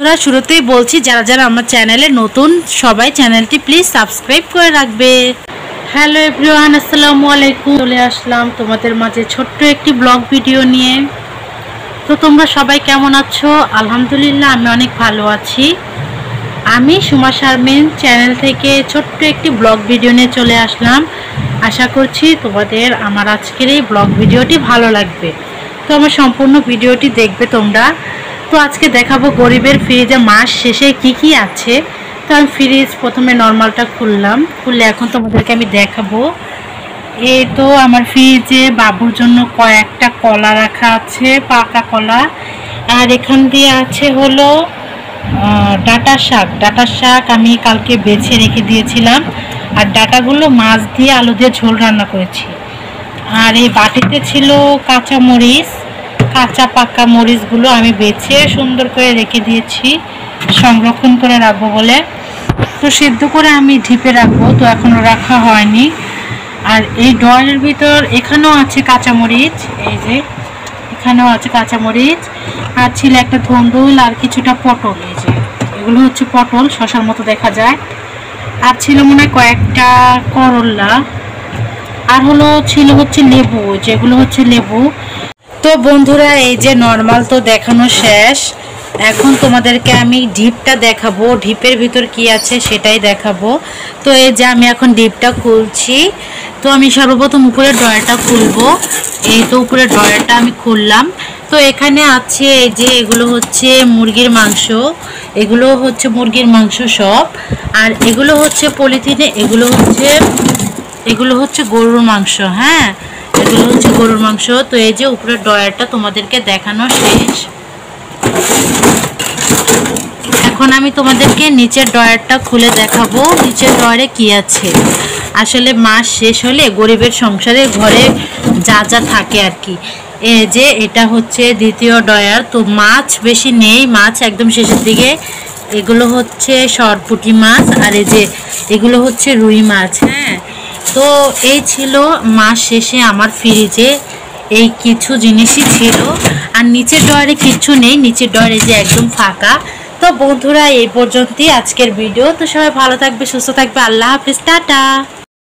তোরা শুরুতেই বলছি যারা যারা আমার চ্যানেলে নতুন সবাই চ্যানেলটি প্লিজ সাবস্ক্রাইব করে রাখবে। হ্যালো এভরিওয়ান, আসসালামু আলাইকুম। চলে আসলাম তোমাদের মাঝে ছোট্ট একটি ব্লগ ভিডিও নিয়ে। তো তোমরা সবাই কেমন আছো? আলহামদুলিল্লাহ আমি অনেক ভালো আছি। আমি সুমা শারমিন চ্যানেল থেকে ছোট্ট একটি ব্লগ ভিডিও নিয়ে চলে আসলাম। আশা করছি তোমাদের আমার আজকের এই ব্লগ ভিডিওটি ভালো লাগবে। তো আমার সম্পূর্ণ ভিডিওটি দেখবে তোমরা। তো আজকে দেখাবো গরিবের ফ্রিজে মাস শেষে কি আছে। তো আমি ফ্রিজ প্রথমে নর্মালটা খুললে এখন তোমাদেরকে আমি দেখাবো। এই তো আমার ফ্রিজে বাবুর জন্য কয়েকটা কলা রাখা আছে, পাকা কলা। আর এখান দিয়ে আছে হলো ডাঁটা শাক আমি কালকে বেছে রেখে দিয়েছিলাম। আর ডাঁটাগুলো মাছ দিয়ে আলু দিয়ে ঝোল রান্না করেছি। আর এই বাটিতে ছিল কাঁচা পাকা মরিচগুলো আমি বেছে সুন্দর করে রেখে দিয়েছি, সংরক্ষণ করে রাখবো বলে। তো সিদ্ধ করে আমি ঢিপে রাখবো, তো এখনো রাখা হয়নি। আর এই ডয়ের ভিতর এখানেও আছে কাঁচামরিচ, এই যে এখানেও আছে কাঁচামরিচ। আর ছিল একটা ধুন্দুল আর কিছুটা পটল, এই যে এগুলো হচ্ছে পটল, শশার মতো দেখা যায়। আর ছিল মনে হয় কয়েকটা করলা। আর ছিল লেবু, যেগুলো হচ্ছে লেবু। তো বন্ধুরা এই যে নর্মাল তো দেখানো শেষ, এখন তোমাদেরকে আমি ডিপটা দেখাবো। ডিপের ভিতর কি আছে সেটাই দেখাবো। তো এই যে আমি এখন ডিপটা খুলছি। তো আমি সর্বপ্রথম উপরের ড্রয়ারটা খুলবো। এই তো উপরের ড্রয়ারটা আমি খুললাম। তো এখানে আছে এই যে এগুলো হচ্ছে মুরগির মাংস, সব। আর এগুলো হচ্ছে পলিথিনে, এগুলো হচ্ছে গরুর মাংস। হ্যাঁ, এগুলো হচ্ছে গরুর মাংস। তো এই যে উপরের ড্রয়ারটা তোমাদেরকে দেখানো শেষ। এখন আমি তোমাদেরকে নিচের ড্রয়ারটা খুলে দেখাবো, নিচের ড্রয়ারে কি আছে। আসলে মাস শেষ হলে গরিবের সংসারে ঘরে যা যা থাকে আর কি। এই যে এটা হচ্ছে দ্বিতীয় ড্রয়ার। তো মাছ বেশি নেই, মাছ একদম শেষের দিকে। এগুলো হচ্ছে সরপুঁটি মাছ, আর এই যে এগুলো হচ্ছে রুই মাছ। হ্যাঁ, তো এই ছিল মাস শেষে আমার ফ্রিজে এই কিছু জিনিসই ছিল। আর নিচের ডয়ারে কিচ্ছু নেই, নিচের ডয়ারে যে একদম ফাঁকা। তো বন্ধুরা এই পর্যন্তই আজকের ভিডিও। তো সবাই ভালো থাকবে, সুস্থ থাকবে। আল্লাহ হাফিজ, টাটা।